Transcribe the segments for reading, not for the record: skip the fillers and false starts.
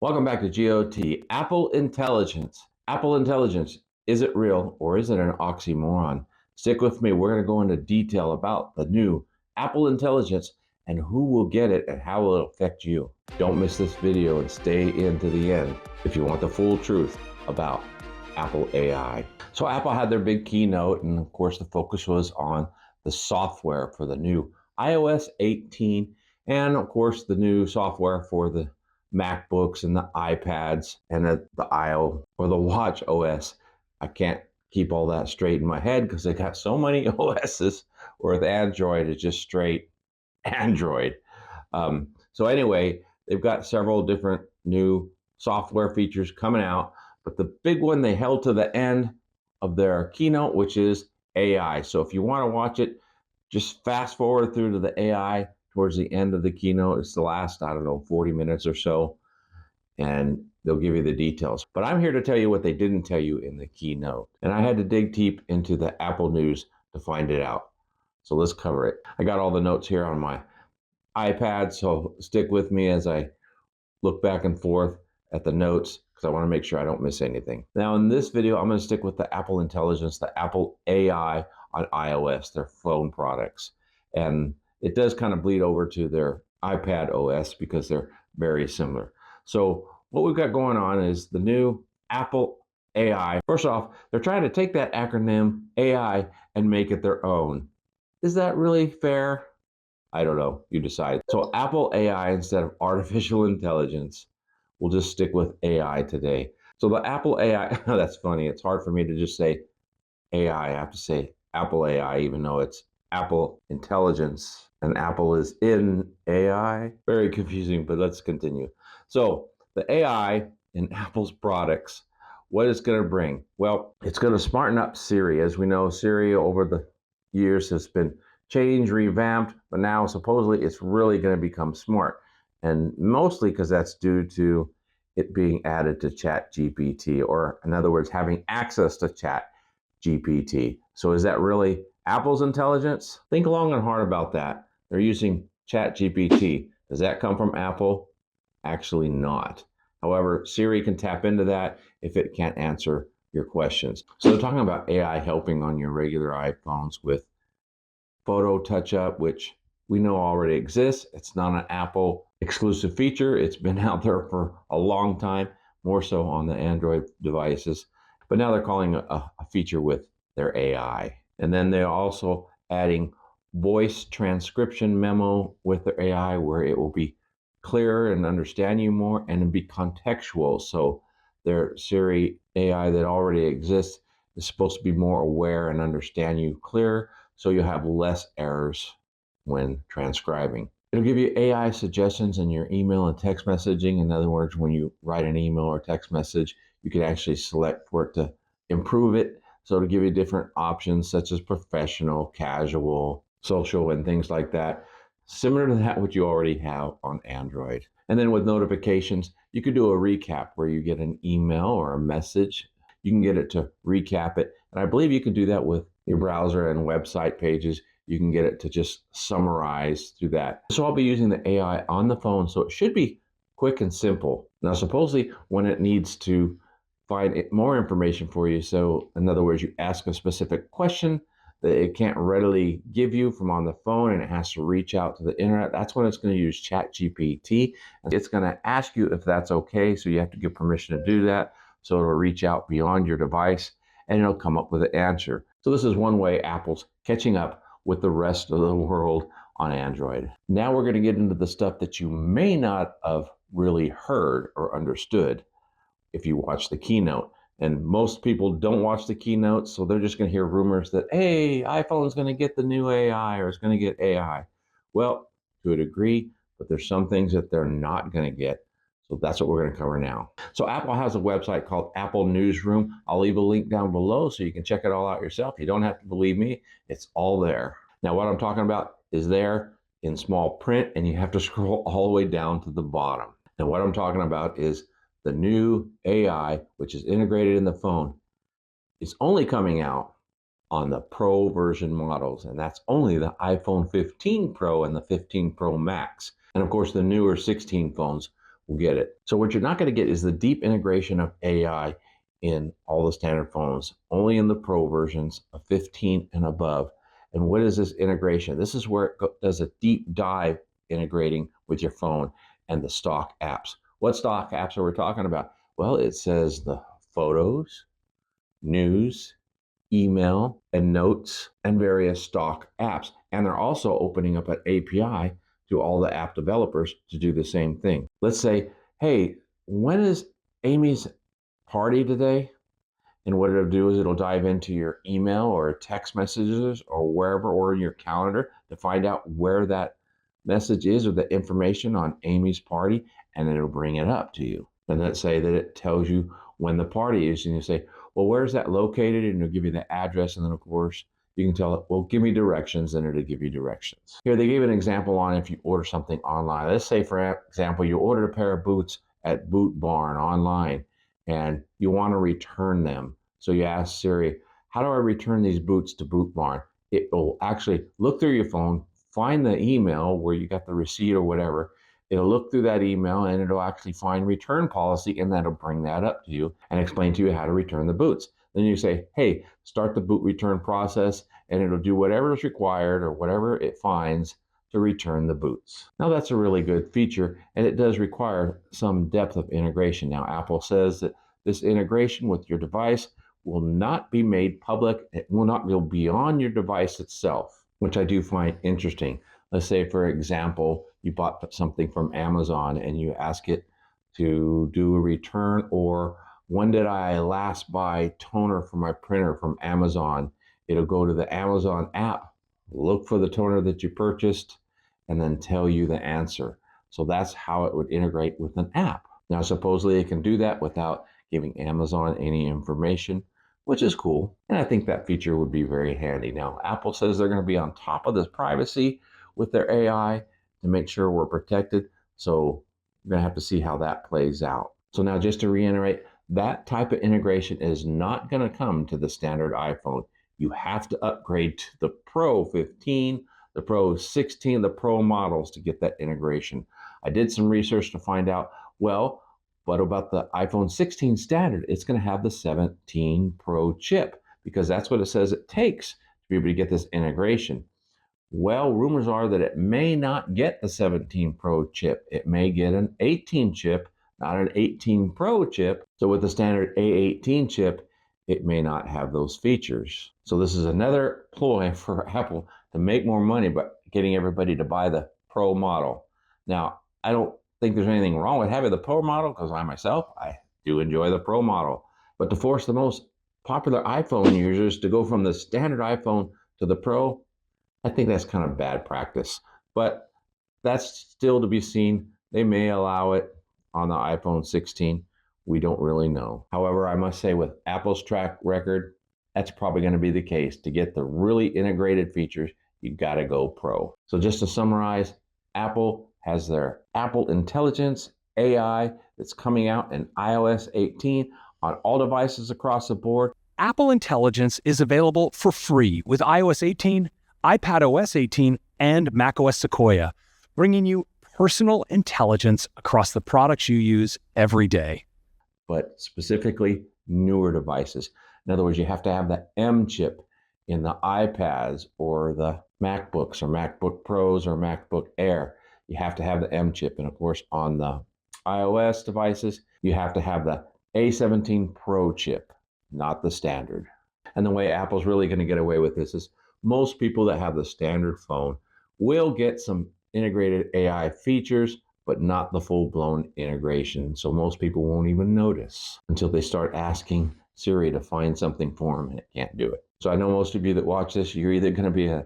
Welcome back to GOT. Apple Intelligence. Apple Intelligence, is it real or is it an oxymoron? Stick with me. We're going to go into detail about the new Apple Intelligence and who will get it and how it will affect you. Don't miss this video and stay into the end if you want the full truth about Apple AI. So Apple had their big keynote, and of course the focus was on the software for the new iOS 18 and of course the new software for the MacBooks and the iPads and the Watch OS. I can't keep all that straight in my head because they got so many OSs, or with Android, it's just straight Android. So anyway, they've got several different new software features coming out, but the big one they held to the end of their keynote, which is AI. So if you want to watch it, just fast forward through to the AI towards the end of the keynote. It's the last, 40 minutes or so, and they'll give you the details. But I'm here to tell you what they didn't tell you in the keynote. And I had to dig deep into the Apple news to find it out. So let's cover it. I got all the notes here on my iPad, so stick with me as I look back and forth at the notes because I want to make sure I don't miss anything. Now in this video, I'm going to stick with the Apple Intelligence, the Apple AI on iOS, their phone products. And it does kind of bleed over to their iPadOS because they're very similar. So what we've got going on is the new Apple AI. First off, they're trying to take that acronym AI and make it their own. Is that really fair? I don't know. You decide. So Apple AI instead of artificial intelligence. We'll just stick with AI today. So the Apple AI, that's funny. It's hard for me to just say AI. I have to say Apple AI, even though it's Apple Intelligence and Apple is in AI. Very confusing, but let's continue. So the AI in Apple's products, what it's going to bring? Well, it's going to smarten up Siri. As we know, Siri over the years has been changed, revamped, but now supposedly it's really going to become smart. And mostly because that's due to it being added to ChatGPT, or in other words, having access to ChatGPT. So is that really Apple's intelligence? Think long and hard about that. They're using ChatGPT. Does that come from Apple? Actually not. However, Siri can tap into that if it can't answer your questions. So they're talking about AI helping on your regular iPhones with photo touch-up, which we know already exists. It's not an Apple exclusive feature. It's been out there for a long time, more so on the Android devices. But now they're calling a feature with their AI. And then they're also adding voice transcription memo with their AI, where it will be clearer and understand you more and be contextual. So their Siri AI that already exists is supposed to be more aware and understand you clearer, so you'll have less errors when transcribing. It'll give you AI suggestions in your email and text messaging. In other words, when you write an email or text message, you can actually select for it to improve it. So it'll give you different options such as professional, casual, social, and things like that. Similar to that, what you already have on Android. And then with notifications, you could do a recap where you get an email or a message. You can get it to recap it. And I believe you can do that with your browser and website pages. You can get it to just summarize through that. So I'll be using the AI on the phone, so it should be quick and simple. Now, supposedly when it needs to find more information for you, so in other words, you ask a specific question that it can't readily give you from on the phone and it has to reach out to the internet, that's when it's going to use ChatGPT. It's going to ask you if that's okay, so you have to give permission to do that. So it'll reach out beyond your device and it'll come up with an answer. So this is one way Apple's catching up with the rest of the world on Android. Now we're going to get into the stuff that you may not have really heard or understood if you watch the keynote. And most people don't watch the keynote, so they're just going to hear rumors that, hey, iPhone's going to get the new AI or it's going to get AI. Well, to a degree, but there's some things that they're not going to get. So that's what we're going to cover now. So Apple has a website called Apple Newsroom. I'll leave a link down below so you can check it all out yourself. You don't have to believe me. It's all there. Now, what I'm talking about is there in small print, and you have to scroll all the way down to the bottom. And what I'm talking about is the new AI, which is integrated in the phone, is only coming out on the Pro version models, and that's only the iPhone 15 Pro and the 15 Pro Max. And of course, the newer 16 phones will get it. So what you're not going to get is the deep integration of AI in all the standard phones, only in the Pro versions of 15 and above. And what is this integration? This is where it does a deep dive integrating with your phone and the stock apps. What stock apps are we talking about? Well, it says the photos, news, email, and notes, and various stock apps. And they're also opening up an API to all the app developers to do the same thing. Let's say, hey, when is Amy's party today? And what it'll do is it'll dive into your email or text messages or wherever, or in your calendar, to find out where that message is or the information on Amy's party, and it'll bring it up to you. And let's say that it tells you when the party is, and you say, well, where's that located? And it'll give you the address, and then of course you can tell it, well, give me directions, and it'll give you directions. Here they gave an example on if you order something online. Let's say, for example, you ordered a pair of boots at Boot Barn online, and you want to return them. So you ask Siri, how do I return these boots to Boot Barn? It will actually look through your phone, find the email where you got the receipt or whatever. It'll look through that email, and it'll actually find return policy, and that'll bring that up to you and explain to you how to return the boots. Then you say, hey, start the boot return process, and it'll do whatever is required or whatever it finds to return the boots. Now that's a really good feature, and it does require some depth of integration. Now Apple says that this integration with your device will not be made public. It will not go beyond your device itself, which I do find interesting. Let's say, for example, you bought something from Amazon and you ask it to do a return, or when did I last buy toner for my printer from Amazon? It'll go to the Amazon app, look for the toner that you purchased, and then tell you the answer. So that's how it would integrate with an app. Now, supposedly it can do that without giving Amazon any information, which is cool. And I think that feature would be very handy. Now, Apple says they're going to be on top of this privacy with their AI to make sure we're protected. So we're going to have to see how that plays out. So now, just to reiterate, that type of integration is not going to come to the standard iPhone. You have to upgrade to the Pro 15, the Pro 16, the Pro models to get that integration. I did some research to find out, well, what about the iPhone 16 standard? It's going to have the 17 Pro chip, because that's what it says it takes to be able to get this integration. Well, rumors are that it may not get the 17 Pro chip. It may get an 18 chip, not an 18 Pro chip. So with the standard A18 chip, it may not have those features. So this is another ploy for Apple to make more money by getting everybody to buy the Pro model. Now, I don't think there's anything wrong with having the Pro model, because I do enjoy the Pro model. But to force the most popular iPhone users to go from the standard iPhone to the Pro, I think that's kind of bad practice. But that's still to be seen. They may allow it on the iPhone 16. We don't really know. However, I must say, with Apple's track record, that's probably going to be the case. To get the really integrated features, you got to go Pro. So just to summarize, Apple has their Apple Intelligence AI that's coming out in iOS 18 on all devices across the board. Apple Intelligence is available for free with iOS 18, iPadOS 18, and macOS Sequoia, bringing you personal intelligence across the products you use every day. But specifically newer devices. In other words, you have to have the M chip in the iPads or the MacBooks or MacBook Pros or MacBook Air. You have to have the M chip. And of course, on the iOS devices, you have to have the A17 Pro chip, not the standard. And the way Apple's really going to get away with this is most people that have the standard phone will get some integrated AI features, but not the full-blown integration. So most people won't even notice until they start asking Siri to find something for them, and it can't do it. So I know most of you that watch this, you're either going to be an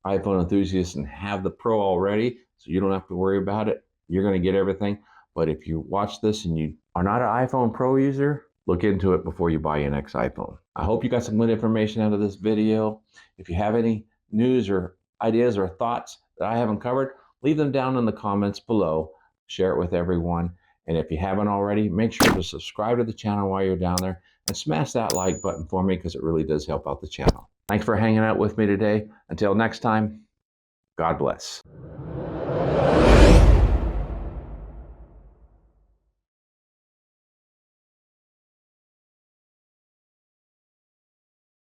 iPhone enthusiast and have the Pro already, so you don't have to worry about it. You're going to get everything. But if you watch this and you are not an iPhone Pro user, look into it before you buy your next iPhone. I hope you got some good information out of this video. If you have any news or ideas or thoughts that I haven't covered, leave them down in the comments below. Share it with everyone. And if you haven't already, make sure to subscribe to the channel while you're down there and smash that like button for me, because it really does help out the channel. Thanks for hanging out with me today. Until next time, God bless.